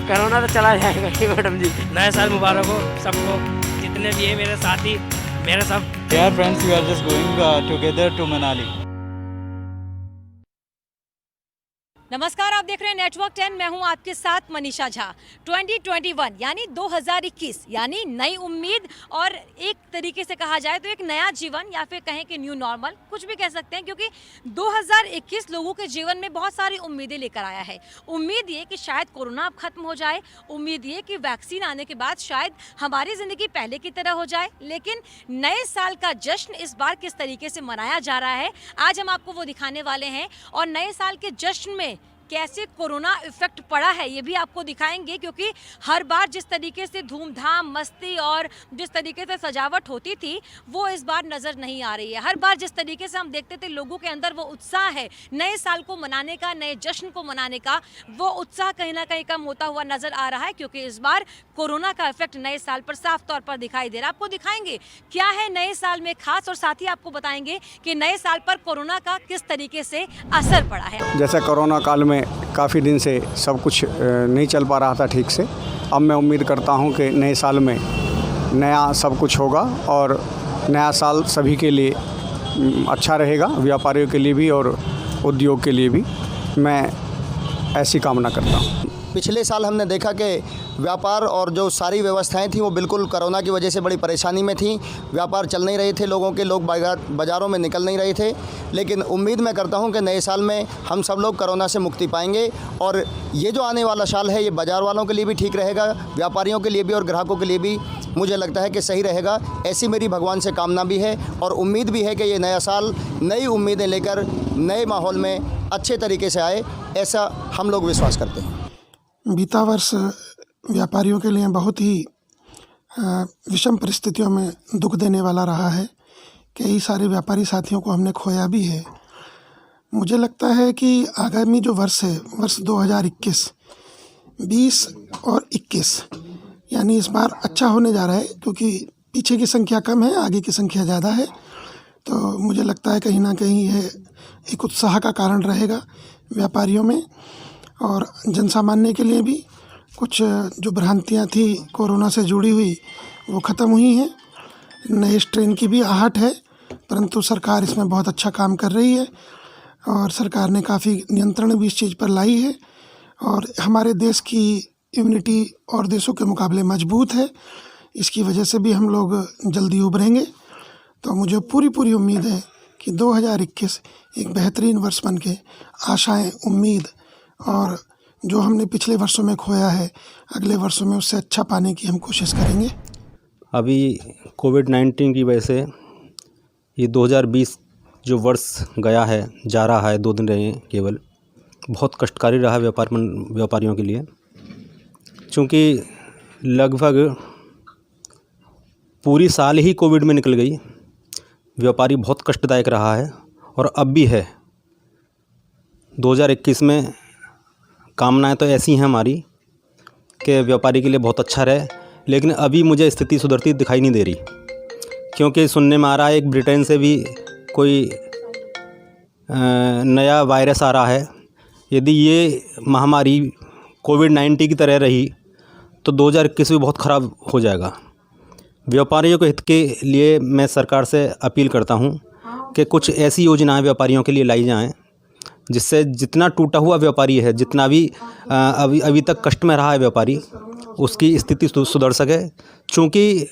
Corona तो चला जाएगा ही मैडम जी। नए साल मुबारक हो सबको, जितने भी है मेरे साथी, मेरे सब। Dear friends, we are just going together to Manali. नमस्कार, आप देख रहे हैं नेटवर्क 10। मैं हूं आपके साथ मनीषा झा। 2021 यानी 2021 यानी नई उम्मीद और एक तरीके से कहा जाए तो एक नया जीवन या फिर कहें कि न्यू नॉर्मल, कुछ भी कह सकते हैं, क्योंकि 2021 लोगों के जीवन में बहुत सारी उम्मीदें लेकर आया है। उम्मीद ये कि शायद कोरोना अब खत्म हो जाए, उम्मीद ये कि वैक्सीन आने के बाद शायद हमारी ज़िंदगी पहले की तरह हो जाए। लेकिन नए साल का जश्न इस बार किस तरीके से मनाया जा रहा है, आज हम आपको वो दिखाने वाले हैं। और नए साल के जश्न में कैसे कोरोना इफेक्ट पड़ा है ये भी आपको दिखाएंगे, क्योंकि हर बार जिस तरीके से धूमधाम मस्ती और जिस तरीके से सजावट होती थी वो इस बार नज़र नहीं आ रही है। हर बार जिस तरीके से हम देखते थे लोगों के अंदर वो उत्साह है नए साल को मनाने का, नए जश्न को मनाने का, वो उत्साह कहीं ना कहीं कम होता हुआ नज़र आ रहा है, क्योंकि इस बार कोरोना का इफेक्ट नए साल पर साफ तौर पर दिखाई दे रहा है। आपको दिखाएंगे क्या है नए साल में खास, और साथ ही आपको बताएंगे कि नए साल पर कोरोना का किस तरीके से असर पड़ा है। जैसे कोरोना काल में काफ़ी दिन से सब कुछ नहीं चल पा रहा था ठीक से, अब मैं उम्मीद करता हूं कि नए साल में नया सब कुछ होगा और नया साल सभी के लिए अच्छा रहेगा, व्यापारियों के लिए भी और उद्योग के लिए भी। मैं ऐसी कामना करता हूं। पिछले साल हमने देखा कि व्यापार और जो सारी व्यवस्थाएं थी वो बिल्कुल कोरोना की वजह से बड़ी परेशानी में थी। व्यापार चल नहीं रहे थे, लोगों के लोग बाज़ारों में निकल नहीं रहे थे। लेकिन उम्मीद मैं करता हूं कि नए साल में हम सब लोग कोरोना से मुक्ति पाएंगे और ये जो आने वाला साल है ये बाज़ार वालों के लिए भी ठीक रहेगा, व्यापारियों के लिए भी और ग्राहकों के लिए भी मुझे लगता है कि सही रहेगा। ऐसी मेरी भगवान से कामना भी है और उम्मीद भी है कि ये नया साल नई उम्मीदें लेकर नए माहौल में अच्छे तरीके से आए, ऐसा हम लोग विश्वास करते हैं। बीता वर्ष व्यापारियों के लिए बहुत ही विषम परिस्थितियों में दुख देने वाला रहा है। कई सारे व्यापारी साथियों को हमने खोया भी है। मुझे लगता है कि आगामी जो वर्ष है, वर्ष 2021, 20 और 21, यानी इस बार अच्छा होने जा रहा है, क्योंकि पीछे की संख्या कम है, आगे की संख्या ज़्यादा है। तो मुझे लगता है कहीं ना कहीं यह एक उत्साह का कारण रहेगा व्यापारियों में और जनसामान्य के लिए भी। कुछ जो भ्रांतियां थी कोरोना से जुड़ी हुई वो ख़त्म हुई हैं। नए स्ट्रेन की भी आहट है, परंतु सरकार इसमें बहुत अच्छा काम कर रही है और सरकार ने काफ़ी नियंत्रण भी इस चीज़ पर लाई है और हमारे देश की इम्यूनिटी और देशों के मुकाबले मजबूत है। इसकी वजह से भी हम लोग जल्दी उभरेंगे। तो मुझे पूरी उम्मीद है कि 2021 एक बेहतरीन वर्ष बन के आशाएँ, उम्मीद और जो हमने पिछले वर्षों में खोया है अगले वर्षों में उससे अच्छा पाने की हम कोशिश करेंगे। अभी कोविड-19 की वजह से ये 2020 जो वर्ष गया है, जा रहा है, 2 दिन रहे हैं केवल, बहुत कष्टकारी रहा व्यापारियों के लिए, क्योंकि लगभग पूरी साल ही कोविड में निकल गई। व्यापारी बहुत कष्टदायक रहा है और अब भी है। 2021 में कामनाएं तो ऐसी हैं हमारी कि व्यापारी के लिए बहुत अच्छा रहे, लेकिन अभी मुझे स्थिति सुधरती दिखाई नहीं दे रही, क्योंकि सुनने में आ रहा है एक ब्रिटेन से भी कोई नया वायरस आ रहा है। यदि ये महामारी कोविड-19 की तरह रही तो 2021 भी बहुत ख़राब हो जाएगा। व्यापारियों के हित के लिए मैं सरकार से अपील करता हूं कि कुछ ऐसी योजनाएं व्यापारियों के लिए लाई जाएं जिससे जितना टूटा हुआ व्यापारी है, जितना भी अभी तक कष्ट में रहा है व्यापारी, उसकी स्थिति सुधर सके। चूँकि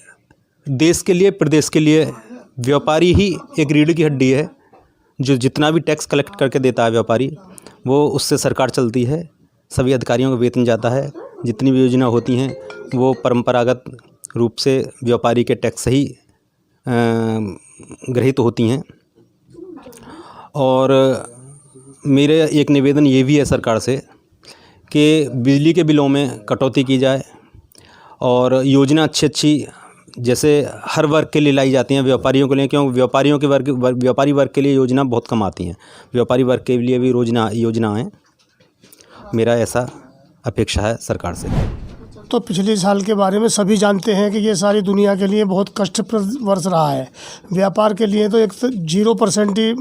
देश के लिए, प्रदेश के लिए व्यापारी ही एक रीढ़ की हड्डी है। जो जितना भी टैक्स कलेक्ट करके देता है व्यापारी, वो उससे सरकार चलती है, सभी अधिकारियों को वेतन जाता है। जितनी भी योजना होती हैं वो परंपरागत रूप से व्यापारी के टैक्स से ही गृहीत होती हैं। और मेरे एक निवेदन ये भी है सरकार से कि बिजली के बिलों में कटौती की जाए और योजना अच्छी जैसे हर वर्ग के लिए लाई जाती हैं, व्यापारियों के लिए, क्यों व्यापारी वर्ग के लिए योजना बहुत कम आती हैं, व्यापारी वर्ग के लिए भी योजनाएं, मेरा ऐसा अपेक्षा है सरकार से। तो पिछले साल के बारे में सभी जानते हैं कि ये सारी दुनिया के लिए बहुत कष्टप्रद वर्ष रहा है। व्यापार के लिए तो 0% ही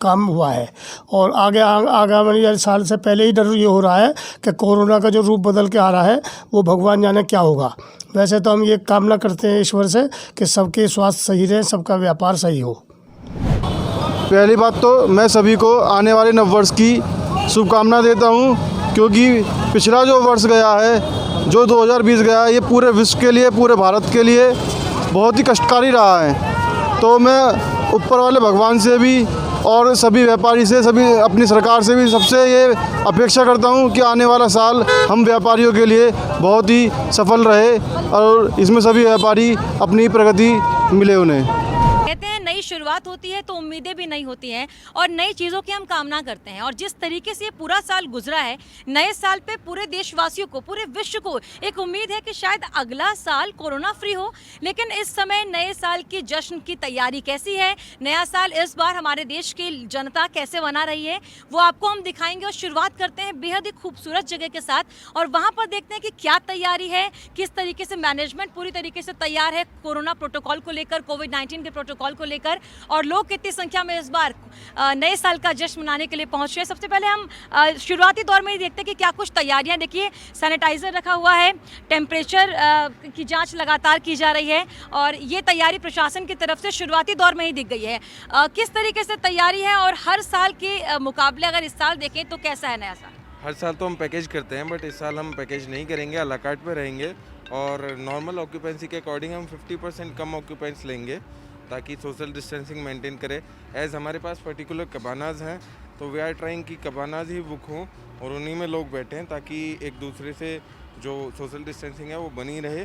काम हुआ है और आगामी साल से पहले ही डर ये हो रहा है कि कोरोना का जो रूप बदल के आ रहा है वो भगवान जाने क्या होगा। वैसे तो हम ये कामना करते हैं ईश्वर से कि सबके स्वास्थ्य सही रहे, सबका व्यापार सही हो। पहली बात तो मैं सभी को आने वाले नववर्ष की शुभकामना देता हूँ, क्योंकि पिछला जो वर्ष गया है, जो 2020 गया है, ये पूरे विश्व के लिए, पूरे भारत के लिए बहुत ही कष्टकारी रहा है। तो मैं ऊपर वाले भगवान से भी और सभी व्यापारी से, सभी अपनी सरकार से भी सबसे ये अपेक्षा करता हूँ कि आने वाला साल हम व्यापारियों के लिए बहुत ही सफल रहे और इसमें सभी व्यापारी अपनी प्रगति मिले उन्हें। कहते हैं नई शुरुआत होती है तो उम्मीदें भी नई होती हैं और नई चीज़ों की हम कामना करते हैं। और जिस तरीके से ये पूरा साल गुजरा है, नए साल पे पूरे देशवासियों को, पूरे विश्व को एक उम्मीद है कि शायद अगला साल कोरोना फ्री हो। लेकिन इस समय नए साल की जश्न की तैयारी कैसी है, नया साल इस बार हमारे देश की जनता कैसे मना रही है, वो आपको हम दिखाएंगे। और शुरुआत करते हैं बेहद ही खूबसूरत जगह के साथ और वहाँ पर देखते हैं कि क्या तैयारी है, किस तरीके से मैनेजमेंट पूरी तरीके से तैयार है कोरोना प्रोटोकॉल को लेकर, कोविड-19 के प्रोटोकॉल को लेकर, और लोग कितनी संख्या में इस बार नए साल का जश्न मनाने के लिए पहुंच रहे हैं। सबसे पहले हम शुरुआती दौर में ही देखते हैं कि क्या कुछ तैयारियां। देखिए, सैनिटाइजर रखा हुआ है, टेम्परेचर की जांच लगातार की जा रही है और ये तैयारी प्रशासन की तरफ से शुरुआती दौर में ही दिख गई है। किस तरीके से तैयारी है और हर साल के मुकाबले अगर इस साल देखें तो कैसा है नया साल? हर साल तो हम पैकेज करते हैं, बट इस साल हम पैकेज नहीं करेंगे, अला कार्ट पे रहेंगे और नॉर्मल ऑक्यूपेंसी के अकॉर्डिंग हम 50% कम ऑक्यूपेंट्स लेंगे ताकि सोशल डिस्टेंसिंग मेंटेन करें। एज़ हमारे पास पर्टिकुलर कबानाज हैं तो वी आर ट्राइंग कि कबानाज ही बुक हों और उन्हीं में लोग बैठें ताकि एक दूसरे से जो सोशल डिस्टेंसिंग है वो बनी रहे,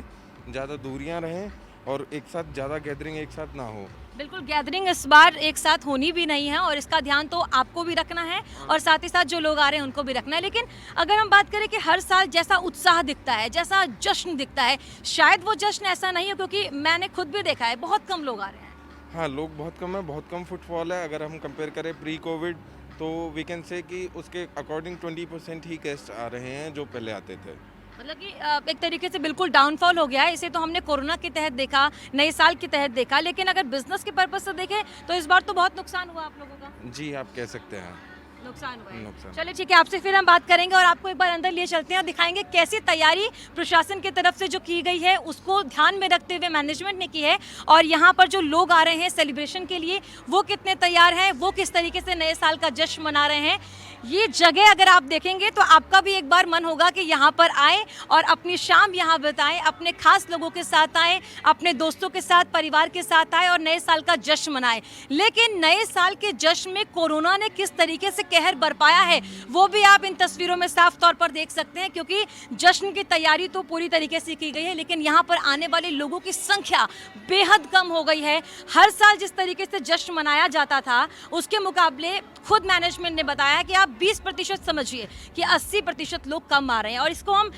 ज़्यादा दूरियां रहें और एक साथ ज़्यादा गैदरिंग एक साथ ना हो। बिल्कुल, गैदरिंग इस बार एक साथ होनी भी नहीं है और इसका ध्यान तो आपको भी रखना है और साथ ही साथ जो लोग आ रहे हैं उनको भी रखना है। लेकिन अगर हम बात करें कि हर साल जैसा उत्साह दिखता है, जैसा जश्न दिखता है, शायद वो जश्न ऐसा नहीं हो, क्योंकि मैंने खुद भी देखा है बहुत कम लोग आ रहे हैं। हाँ, लोग बहुत कम है, बहुत कम फुटफॉल है। अगर हम कंपेयर करें प्री कोविड तो वी कैन से कि उसके अकॉर्डिंग 20% ही गेस्ट आ रहे हैं जो पहले आते थे। मतलब कि एक तरीके से बिल्कुल डाउनफॉल हो गया है। इसे तो हमने कोरोना के तहत देखा, नए साल के तहत देखा, लेकिन अगर बिजनेस के पर्पज से देखें तो इस बार तो बहुत नुकसान हुआ आप लोगों का। जी, आप कह सकते हैं नुकसान हुआ है। नुकसान। चलिए ठीक है, आपसे फिर हम बात करेंगे और आपको एक बार अंदर लिए चलते हैं और दिखाएंगे कैसी तैयारी प्रशासन की तरफ से जो की गई है उसको ध्यान में रखते हुए मैनेजमेंट ने की है और यहाँ पर जो लोग आ रहे हैं सेलिब्रेशन के लिए वो कितने तैयार हैं, वो किस तरीके से नए साल का जश्न मना रहे हैं। ये जगह अगर आप देखेंगे तो आपका भी एक बार मन होगा कि यहाँ पर आए और अपनी शाम यहाँ बिताएं, अपने खास लोगों के साथ आएँ, अपने दोस्तों के साथ, परिवार के साथ आए और नए साल का जश्न मनाएं। लेकिन नए साल के जश्न में कोरोना ने किस तरीके से कहर बरपाया है वो भी आप इन तस्वीरों में साफ तौर पर देख सकते हैं, क्योंकि जश्न की तैयारी तो पूरी तरीके से की गई है लेकिन यहाँ पर आने वाले लोगों की संख्या बेहद कम हो गई है। हर साल जिस तरीके से जश्न मनाया जाता था उसके मुकाबले खुद मैनेजमेंट ने बताया कि आप 20% समझिए कि 80% लोग कम आ रहे हैं और इसको हम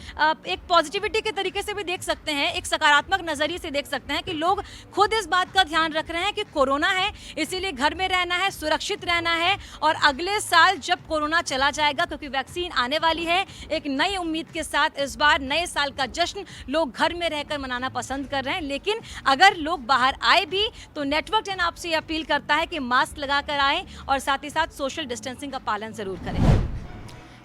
एक पॉजिटिविटी के तरीके से भी देख सकते हैं, एक सकारात्मक नज़रिए से देख सकते हैं कि लोग खुद इस बात का ध्यान रख रहे हैं कि कोरोना है इसीलिए घर में रहना है, सुरक्षित रहना है और अगले साल जब कोरोना चला जाएगा, क्योंकि वैक्सीन आने वाली है, एक नई उम्मीद के साथ इस बार नए साल का जश्न लोग घर में रहकर मनाना पसंद कर रहे हैं। लेकिन अगर लोग बाहर आए भी तो नेटवर्क 10 आपसे अपील करता है कि मास्क लगाकर आएं और साथ ही साथ सोशल डिस्टेंसिंग का पालन जरूर करें।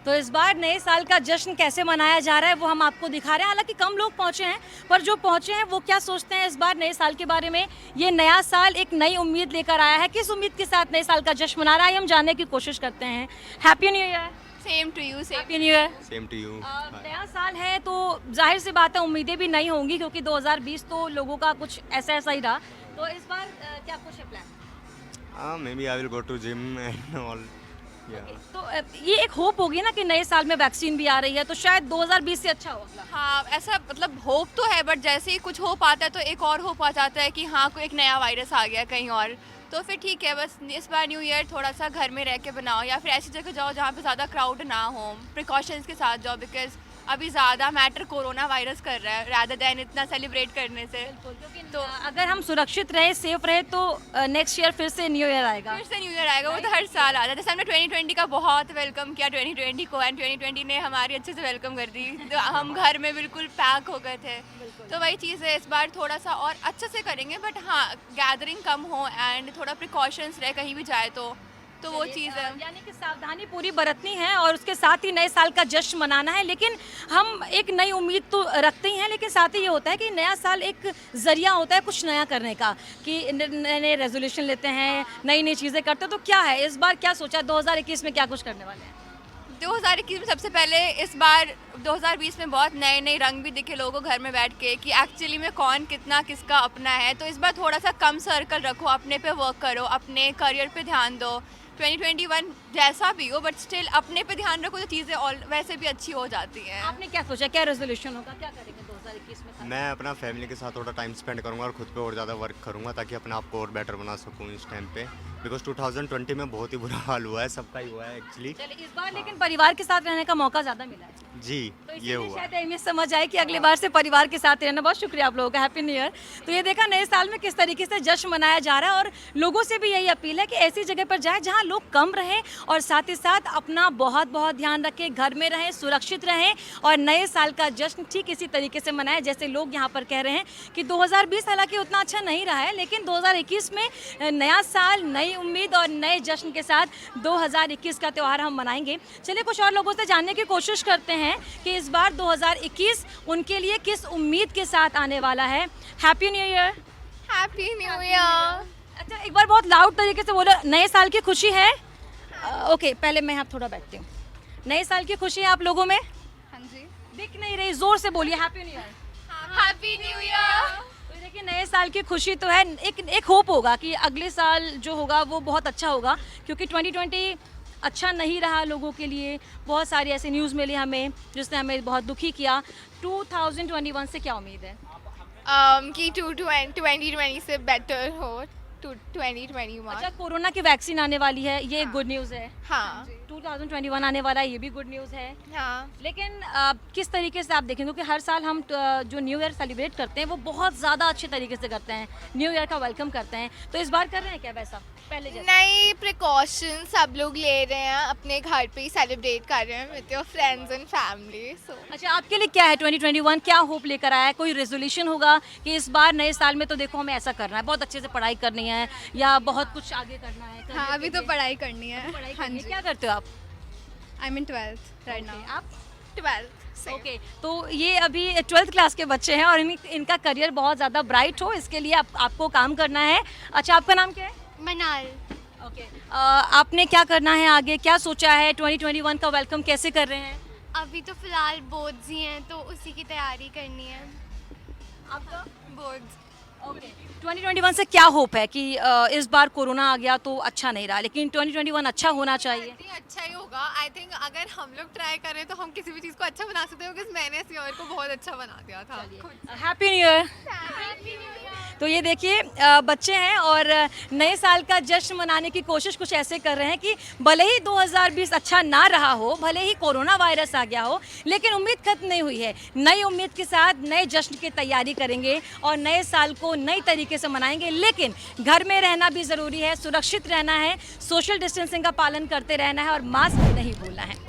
तो इस बार नए साल का जश्न कैसे मनाया जा रहा है वो हम आपको दिखा रहे हैं। हालांकि कम लोग पहुंचे हैं पर जो पहुंचे हैं वो क्या सोचते हैं इस बार नए साल के बारे में। ये नया साल एक नई उम्मीद लेकर आया है, किस उम्मीद के साथ नए साल का जश्न मना रहा है हम जानने की कोशिश करते हैं। Happy new year. Same to you. Happy new year. Same to you. नया साल है तो जाहिर सी बात है उम्मीदें भी नहीं होंगी, क्योंकि 2020 तो लोगों का कुछ ऐसा ही रहा। तो इस बार क्या कुछ है plan? Maybe I will go to gym and all. तो ये एक होप होगी ना कि नए साल में वैक्सीन भी आ रही है तो शायद 2020 से अच्छा होगा। हाँ, ऐसा मतलब होप तो है, बट जैसे ही कुछ होप आता है तो एक और होप आ जाता है कि हाँ कोई एक नया वायरस आ गया कहीं और, तो फिर ठीक है बस इस बार न्यू ईयर थोड़ा सा घर में रह के बनाओ या फिर ऐसी जगह जाओ जहाँ पे ज़्यादा क्राउड ना हो, प्रिकॉशंस के साथ जाओ, बिकॉज अभी ज़्यादा मैटर कोरोना वायरस कर रहा है रादर दैन इतना सेलिब्रेट करने से। तो अगर हम सुरक्षित रहे, सेफ रहे, तो नेक्स्ट ईयर फिर से न्यू ईयर आएगा। फिर से न्यू ईयर आएगा, वो तो हर साल आता है। जैसे हमने 2020 का बहुत वेलकम किया 2020 को, एंड 2020 ने हमारी अच्छे से वेलकम कर दी। तो हम घर में बिल्कुल पैक हो गए थे, तो वही चीज़ है, इस बार थोड़ा सा और अच्छे से करेंगे, बट हाँ गैदरिंग कम हो एंड थोड़ा प्रिकॉशंस रहे कहीं भी जाए तो वो चीज़ है। यानी कि सावधानी पूरी बरतनी है और उसके साथ ही नए साल का जश्न मनाना है। लेकिन हम एक नई उम्मीद तो रखते ही हैं, लेकिन साथ ही ये होता है कि नया साल एक ज़रिया होता है कुछ नया करने का, कि नए नए रेजोल्यूशन लेते हैं, नई नई चीज़ें करते हैं। तो क्या है इस बार, क्या सोचा 2021 में क्या कुछ करने वाले हैं? 2021 में सबसे पहले इस बार 2020 में बहुत नए नए रंग भी दिखे लोगों को घर में बैठ के, कि एक्चुअली में कौन कितना किसका अपना है। तो इस बार थोड़ा सा कम सर्कल रखो, अपने पे वर्क करो, अपने करियर पे ध्यान दो। 2021 जैसा भी हो बट स्टिल अपने पे ध्यान रखो, तो चीज़ें और वैसे भी अच्छी हो जाती हैं। आपने क्या सोचा, क्या रेजोल्यूशन होगा, क्या करेंगे 2021 में? मैं अपना फैमिली के साथ थोड़ा टाइम स्पेंड करूंगा और खुद पे और ज़्यादा वर्क करूंगा, ताकि अपने आप को और बेटर बना सकूं इस टाइम पे, बिकॉज 2020 में बहुत ही बुरा हाल हुआ है, सबका ही हुआ है एक्चुअली। चलिए, इस बार लेकिन परिवार के साथ रहने का मौका ज़्यादा मिला है जी, तो ये हुआ। शायद अहमियत समझ आए कि अगली बार से परिवार के साथ रहना। बहुत शुक्रिया आप लोगों का, हैप्पी न्यू ईयर। तो ये देखा नए साल में किस तरीके से जश्न मनाया जा रहा है, और लोगों से भी यही अपील है कि ऐसी जगह पर जाएं जहां लोग कम रहें और साथ ही साथ अपना बहुत बहुत ध्यान रखें, घर में रहें, सुरक्षित रहें और नए साल का जश्न ठीक इसी तरीके से मनाएं जैसे लोग यहाँ पर कह रहे हैं कि 2020 हालांकि उतना अच्छा नहीं रहा है, लेकिन 2021 में नया साल, नई उम्मीद और नए जश्न के साथ 2021 का त्यौहार हम मनाएंगे। चलिए कुछ और लोगों से जानने की कोशिश करते हैं कि इस बार 2021 उनके लिए किस उम्मीद के साथ आने वाला है। Happy new year. Happy new year. अच्छा, एक बार बहुत लाउड तरीके से बोलो, नए साल की खुशी है? ओके, पहले मैं यहाँ थोड़ा बैठती हूँ। नए साल की खुशी है आप लोगों में? हाँ जी। दिख नहीं रही, जोर से बोलिए happy new year. Happy new year. तो देखिए नए साल की खुशी तो है, एक होप होगा कि अगले साल जो होगा वो बहुत अच्छा होगा, क्योंकि 2020 अच्छा नहीं रहा लोगों के लिए। बहुत सारी ऐसी न्यूज़ मिली हमें जिसने हमें बहुत दुखी किया। 2021 से क्या उम्मीद है? कि 2020 से बेटर हो 2021। अच्छा, कोरोना की वैक्सीन आने वाली है, ये एक गुड न्यूज़ है। हाँ। 2021 आने वाला है, ये भी गुड न्यूज़ है। हाँ। लेकिन किस तरीके से आप देखें, क्योंकि हर साल हम जो न्यू ईयर सेलिब्रेट करते हैं वो बहुत ज़्यादा अच्छे तरीके से करते हैं, न्यू ईयर का वेलकम करते हैं, तो इस बार कर रहे हैं क्या वैसा पहले जैसा? नई प्रिकॉशन सब लोग ले रहे हैं, अपने घर पे ही सेलिब्रेट कर रहे हैं with your friends and family. So अच्छा, आपके लिए क्या है 2021, क्या होप लेकर आया है? कोई रेजोल्यूशन होगा कि इस बार नए साल में तो देखो हमें ऐसा करना है, बहुत अच्छे से पढ़ाई करनी है या बहुत कुछ आगे करना है? हाँ, अभी तो पढ़ाई करनी है। हाँ जी। क्या करते हो आप? I mean 12th right now. आप 12th। ओके, तो ये अभी 12th क्लास के बच्चे हैं और इनका करियर बहुत ज़्यादा ब्राइट हो, इसके लिए आपको काम करना है। अच्छा, आपका नाम क्या है? मनाल। ओके, आपने क्या करना है आगे, क्या सोचा है? 2021 का वेलकम कैसे कर रहे हैं? अभी तो फिलहाल बोर्ड्स ही हैं, तो उसी की तैयारी करनी है। आपका बोर्ड्स। ओके, 2021 से क्या होप है कि इस बार कोरोना आ गया तो अच्छा नहीं रहा, लेकिन 2021 अच्छा होना चाहिए? अच्छा ही होगा। आई थिंक अगर हम लोग ट्राई करें तो हम किसी भी चीज़ को अच्छा बना सकते हैं, क्योंकि मैंने इस ईयर को बहुत अच्छा बना दिया था। Happy new year. तो ये देखिए बच्चे हैं और नए साल का जश्न मनाने की कोशिश कुछ ऐसे कर रहे हैं कि भले ही 2020 अच्छा ना रहा हो, भले ही कोरोना वायरस आ गया हो, लेकिन उम्मीद खत्म नहीं हुई है। नई उम्मीद के साथ नए जश्न की तैयारी करेंगे और नए साल को नई तरीके से मनाएंगे, लेकिन घर में रहना भी ज़रूरी है, सुरक्षित रहना है, सोशल डिस्टेंसिंग का पालन करते रहना है और मास्क भी नहीं भूलना है।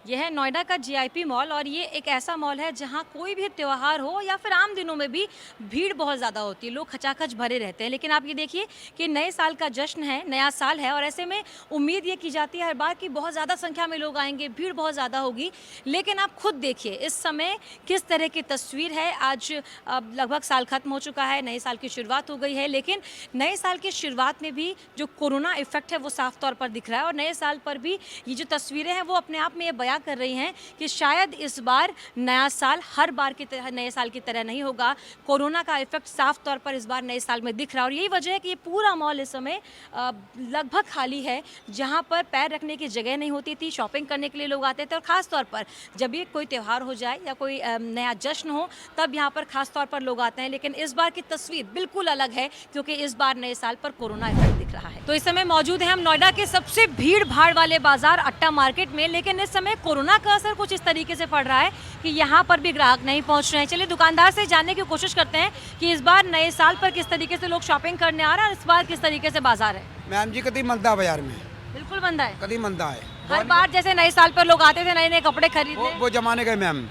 यह है नोएडा का जीआईपी मॉल और ये एक ऐसा मॉल है जहाँ कोई भी त्यौहार हो या फिर आम दिनों में भी भीड़ बहुत ज़्यादा होती है, लोग खचाखच भरे रहते हैं। लेकिन आप ये देखिए कि नए साल का जश्न है, नया साल है और ऐसे में उम्मीद ये की जाती है हर बार कि बहुत ज़्यादा संख्या में लोग आएंगे, भीड़ बहुत ज़्यादा होगी। लेकिन आप खुद देखिए इस समय किस तरह की तस्वीर है। आज लगभग साल ख़त्म हो चुका है, नए साल की शुरुआत हो गई है, लेकिन नए साल की शुरुआत में भी जो कोरोना इफेक्ट है वो साफ तौर पर दिख रहा है और नए साल पर भी ये जो तस्वीरें हैं वो अपने आप में ये बयां कर रही हैं कि शायद इस बार नया साल हर बार की तरह नए साल की तरह नहीं होगा। कोरोना का इफेक्ट साफ तौर पर इस बार नए साल में दिख रहा है और यही वजह है कि ये पूरा मॉल इस समय लगभग खाली है, जहां पर पैर रखने की जगह नहीं होती थी। शॉपिंग करने के लिए लोग आते थे और ख़ास तौर पर जब ये कोई त्यौहार हो जाए या कोई नया जश्न हो तब यहाँ पर ख़ास तौर पर लोग आते हैं। लेकिन इस बार की तस्वीर बिल्कुल अलग है क्योंकि इस बार नए साल पर कोरोना इफेक्ट दिख रहा है। तो इस समय मौजूद हैं हम नोएडा के सबसे भीड़ भाड़ वाले बाजार अट्टा मार्केट में, लेकिन इस समय कोरोना का असर कुछ इस तरीके से पड़ रहा है कि यहाँ पर भी ग्राहक नहीं पहुँच रहे हैं। चलिए दुकानदार से जानने की कोशिश करते हैं कि इस बार नए साल पर किस तरीके से लोग शॉपिंग करने आ रहे हैं और इस बार किस तरीके से बाजार है। मैम जी कभी मंदा बाजार में बिल्कुल मंदा है, कभी मंदा है। हर बार जैसे नए साल पर लोग आते थे नए नए कपड़े खरीदने, वो जमाने गए मैम,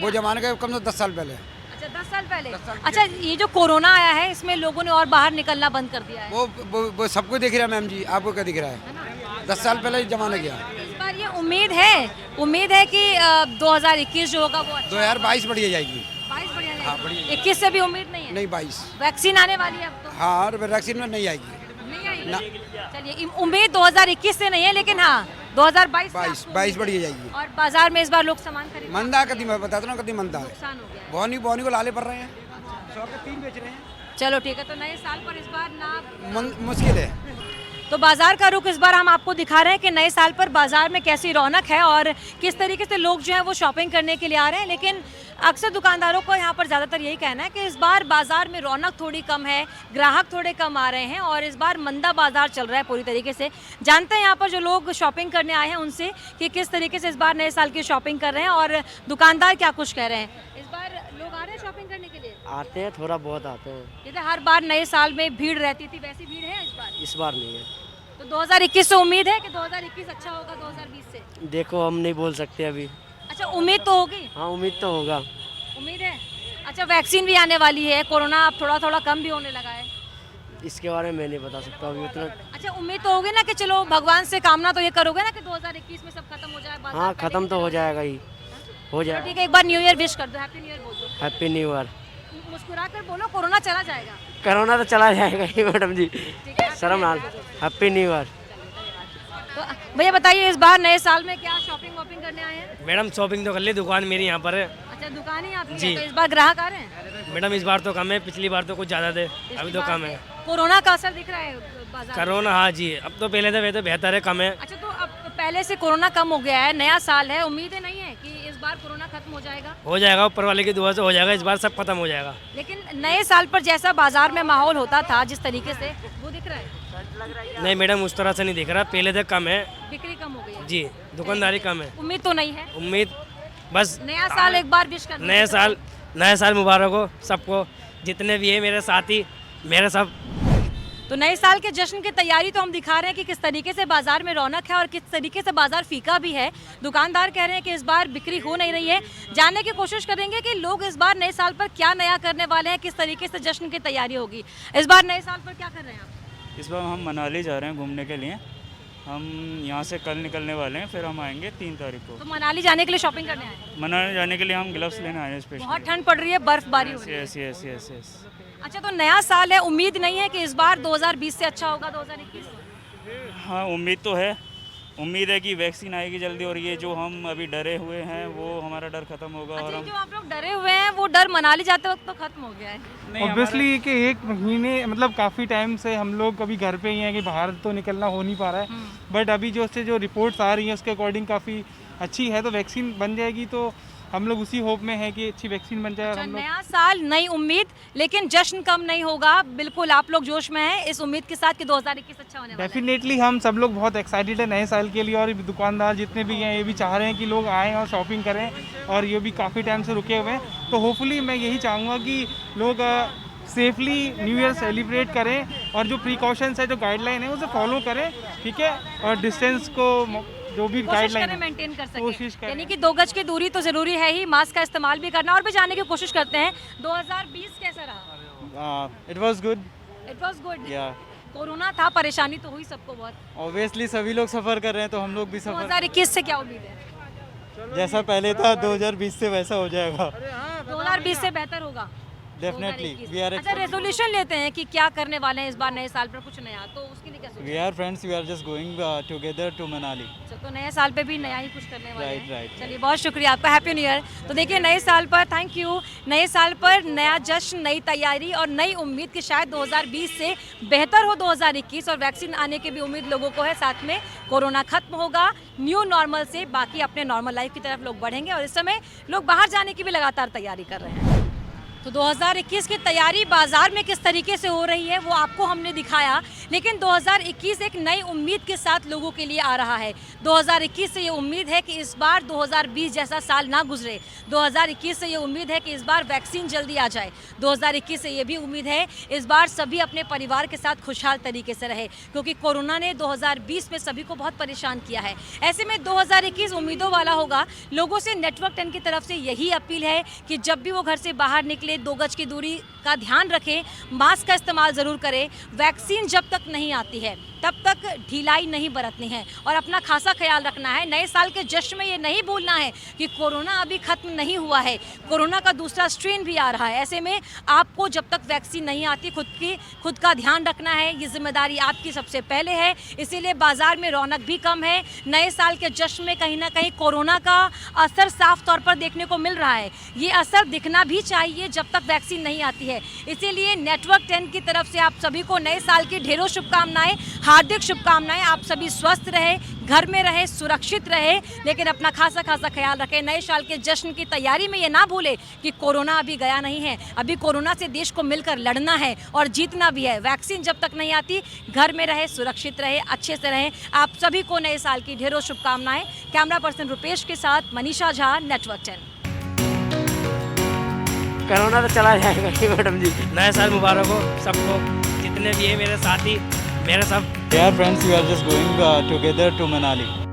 वो जमाने गए कम से 10 साल पहले। अच्छा 10 साल पहले। अच्छा ये जो कोरोना आया है इसमें लोगों ने और बाहर निकलना बंद कर दिया है। वो सबको दिख रहा है मैम जी, आपको क्या दिख रहा है? 10 साल पहले जमाने गया। इस बार ये उम्मीद है कि 2021 जो होगा वो 2022 बढ़िया जाएगी। 22 बढ़िया हाँ बढ़िया। 21 से भी उम्मीद नहीं है? नहीं 22 वैक्सीन आने वाली है अब तो। हाँ वैक्सीन में नहीं आएगी। नहीं आएगी। चलिए उम्मीद 2021 से नहीं है लेकिन हाँ 2022 बढ़िया जाएगी। और बाजार में इस बार लोग सामान खरीद मंदा कभी मैं बताता हूँ, कभी मंदा है। नुकसान हो गया। बोनी को लाले पड़ रहे हैं, 100 के 3 बेच रहे हैं। चलो ठीक है, तो नए साल पर इस बार ना मुश्किल है। तो बाजार का रुख इस बार हम आपको दिखा रहे हैं कि नए साल पर बाजार में कैसी रौनक है और किस तरीके से लोग जो है वो शॉपिंग करने के लिए आ रहे हैं। लेकिन अक्सर दुकानदारों को यहाँ पर ज़्यादातर यही कहना है कि इस बार बाजार में रौनक थोड़ी कम है, ग्राहक थोड़े कम आ रहे हैं और इस बार मंदा बाजार चल रहा है पूरी तरीके से। जानते हैं यहाँ पर जो लोग शॉपिंग करने आए हैं उनसे कि किस तरीके से इस बार नए साल की शॉपिंग कर रहे हैं और दुकानदार क्या कुछ कह रहे हैं। इस बार लोग आ रहे हैं शॉपिंग करने के लिए? आते हैं, थोड़ा बहुत आते हैं। जैसे हर बार नए साल में भीड़ रहती थी वैसी भीड़ है इस बार नहीं है। तो 2021 से उम्मीद है कि 2021 अच्छा होगा 2020 से? देखो हम नहीं बोल सकते अभी। अच्छा उम्मीद तो होगी? हाँ उम्मीद तो होगा। उम्मीद है। अच्छा वैक्सीन भी आने वाली है, कोरोना अब थोड़ा थोड़ा कम भी होने लगा है। इसके बारे में मैं नहीं बता सकता अभी उतना। अच्छा उम्मीद तो होगी ना कि चलो भगवान से कामना तो ये करोगे ना कि 2021 में सब खत्म हो जाए। हाँ खत्म तो हो जाएगा ही, हो जाएगा। ठीक है, एक बार न्यू ईयर विश कर दो, हैप्पी न्यू ईयर बोल दो। Happy new year. मुस्कुरा कर बोलो, कोरोना चला जाएगा। कोरोना तो चला जाएगा ही मैडम जी, शर्म ना। Happy new year. तो भैया बताइए इस बार नए साल में क्या शॉपिंग वॉपिंग करने आए हैं? मैडम शॉपिंग तो कर ली, दुकान मेरी यहाँ पर है। अच्छा दुकान ही आपकी जी। है, तो इस बार ग्राहक आ रहे हैं? मैडम इस बार तो कम है, पिछली बार तो कुछ ज़्यादा थे, अभी तो कम है। कोरोना का असर दिख रहा है बाजार? कोरोना हाँ जी, अब तो पहले से तो बेहतर है, कम है। अच्छा तो अब पहले से कोरोना कम हो गया है, नया साल है, उम्मीदें नहीं है कि इस बार कोरोना खत्म हो जाएगा? हो जाएगा, ऊपर वाले की दुआ से हो जाएगा, इस बार सब खत्म हो जाएगा। लेकिन नए साल पर जैसा बाजार में माहौल होता था जिस तरीके से, वो दिख रहा है? नहीं मैडम उस तरह से नहीं दिख रहा, पहले से कम है, बिक्री कम हो गई है। जी दुकानदारी कम है। उम्मीद तो नहीं है? उम्मीद बस नया साल एक बार विश कर दो। नया साल मुबारक हो सबको, जितने भी है मेरे साथी, मेरे सब। तो नए साल के जश्न की तैयारी तो हम दिखा रहे हैं कि किस तरीके से बाजार में रौनक है और किस तरीके से बाजार फीका भी है। दुकानदार कह रहे हैं कि इस बार बिक्री हो नहीं रही है। जानने की कोशिश करेंगे कि लोग इस बार नए साल पर क्या नया करने वाले हैं, किस तरीके से जश्न की तैयारी होगी। इस बार नए साल पर क्या कर रहे हैं आप? इस बार हम मनाली जा रहे हैं घूमने के लिए। हम यहाँ से कल निकलने वाले हैं, फिर हम आएंगे 3 तारीख को। तो मनाली जाने के लिए शॉपिंग करने आए हैं? मनाली जाने के लिए हम ग्लव्स लेने आए हैं स्पेशल। बहुत ठंड पड़ रही है, बर्फबारी हो रही है। Yes yes yes yes. अच्छा तो नया साल है, उम्मीद नहीं है कि इस बार 2020 से अच्छा होगा 2021? हाँ उम्मीद तो है, उम्मीद है कि वैक्सीन आएगी जल्दी और ये जो हम अभी डरे हुए हैं वो हमारा डर खत्म होगा। अच्छा, और हम जो आप लोग डरे हुए हैं वो डर मनाली जाते वक्त तो खत्म हो गया है। ऑब्वियसली कि 1 महीने मतलब काफ़ी टाइम से हम लोग कभी घर पे ही हैं कि बाहर तो निकलना हो नहीं पा रहा है। बट अभी जो रिपोर्ट्स आ रही हैं उसके अकॉर्डिंग काफ़ी अच्छी है, तो वैक्सीन बन जाएगी तो हम लोग उसी होप में है कि अच्छी वैक्सीन बन जाए। हम लोग नया साल नई उम्मीद, लेकिन जश्न कम नहीं होगा। बिल्कुल आप लोग जोश में हैं इस उम्मीद के साथ कि 2021 अच्छा होने वाला है। डेफिनेटली हम सब लोग बहुत एक्साइटेड है नए साल के लिए और दुकानदार जितने भी हैं ये भी चाह रहे हैं कि लोग आएँ और शॉपिंग करें और ये भी काफ़ी टाइम से रुके हुए हैं। तो होपफुली मैं यही चाहूँगा कि लोग सेफली न्यू ईयर सेलिब्रेट करें और जो प्रिकॉशंस है, जो गाइडलाइन है उसे फॉलो करें, ठीक है, और डिस्टेंस को जो भी गाइडलाइन मेंटेन कर सके, यानी कि 2 गज की दूरी तो जरूरी है ही, मास्क का इस्तेमाल भी करना। और भी जानने की कोशिश करते हैं 2020 कैसा रहा? It was good. It was good. या कोरोना था, परेशानी तो हुई सबको बहुत। ऑब्वियसली सभी लोग सफ़र कर रहे हैं तो हम लोग भी सफ़र। 2021 से क्या उम्मीद है? जैसा पहले था 2020 से वैसा हो जाएगा। 2020 से बेहतर होगा डेफिनेटली। वी आर अच्छा रेजोल्यूशन लेते हैं कि क्या करने वाले हैं इस बार नए साल पर कुछ नया, तो उसके लिए क्या सोचें? We are friends, we are just going together to Manali. अच्छा तो नए साल पे भी नया ही कुछ करने वाले हैं। राइट। चलिए बहुत शुक्रिया आपका, हैप्पी न्यू ईयर। तो देखिए नए साल पर थैंक यू, नए साल पर नया जश्न, नई तैयारी और नई उम्मीद कि शायद 2020 से बेहतर हो 2021 और वैक्सीन आने की भी उम्मीद लोगों को है। साथ में कोरोना खत्म होगा, न्यू नॉर्मल से बाकी अपने नॉर्मल लाइफ की तरफ लोग बढ़ेंगे और इस समय लोग बाहर जाने की भी लगातार तैयारी कर रहे हैं। तो 2021 की तैयारी बाजार में किस तरीके से हो रही है वो आपको हमने दिखाया, लेकिन 2021 एक नई उम्मीद के साथ लोगों के लिए आ रहा है। 2021 से ये उम्मीद है कि इस बार 2020 जैसा साल ना गुजरे। 2021 से ये उम्मीद है कि इस बार वैक्सीन जल्दी आ जाए। 2021 से ये भी उम्मीद है इस बार सभी अपने परिवार के साथ खुशहाल तरीके से रहे, क्योंकि कोरोना ने 2020 में सभी को बहुत परेशान किया है। ऐसे में 2021 उम्मीदों वाला होगा। लोगों से नेटवर्क 10 की तरफ से यही अपील है कि जब भी वो घर से बाहर निकले 2 गज की दूरी का ध्यान रखें, मास्क का इस्तेमाल ज़रूर करें। वैक्सीन जब तक नहीं आती है तब तक ढिलाई नहीं बरतनी है और अपना खासा ख्याल रखना है। नए साल के जश्न में ये नहीं भूलना है कि कोरोना अभी ख़त्म नहीं हुआ है, कोरोना का दूसरा स्ट्रेन भी आ रहा है। ऐसे में आपको जब तक वैक्सीन नहीं आती खुद का ध्यान रखना है। ये जिम्मेदारी आपकी सबसे पहले है। इसीलिए बाज़ार में रौनक भी कम है। नए साल के जश्न में कहीं ना कहीं कोरोना का असर साफ तौर पर देखने को मिल रहा है। ये असर दिखना भी चाहिए जब तक वैक्सीन नहीं आती है। इसीलिए नेटवर्क 10 की तरफ से आप सभी को नए साल की ढेरों शुभकामनाएं, हार्दिक शुभकामनाएं। आप सभी स्वस्थ रहे, घर में रहे, सुरक्षित रहे, लेकिन अपना खासा ख्याल रखें। नए साल के जश्न की तैयारी में ये ना भूले कि कोरोना अभी गया नहीं है। अभी कोरोना से देश को मिलकर लड़ना है और जीतना भी है। वैक्सीन जब तक नहीं आती, घर में रहे, सुरक्षित रहे, अच्छे से रहें। आप सभी को नए साल की ढेरों शुभकामनाएं। कैमरा पर्सन रुपेश के साथ मनीषा झा, नेटवर्क 10। कोरोना तो चला जाएगा ही मैडम जी। नया साल मुबारक हो सबको, जितने भी है मेरे साथी, मेरे सब। Dear friends, we are just going together to Manali.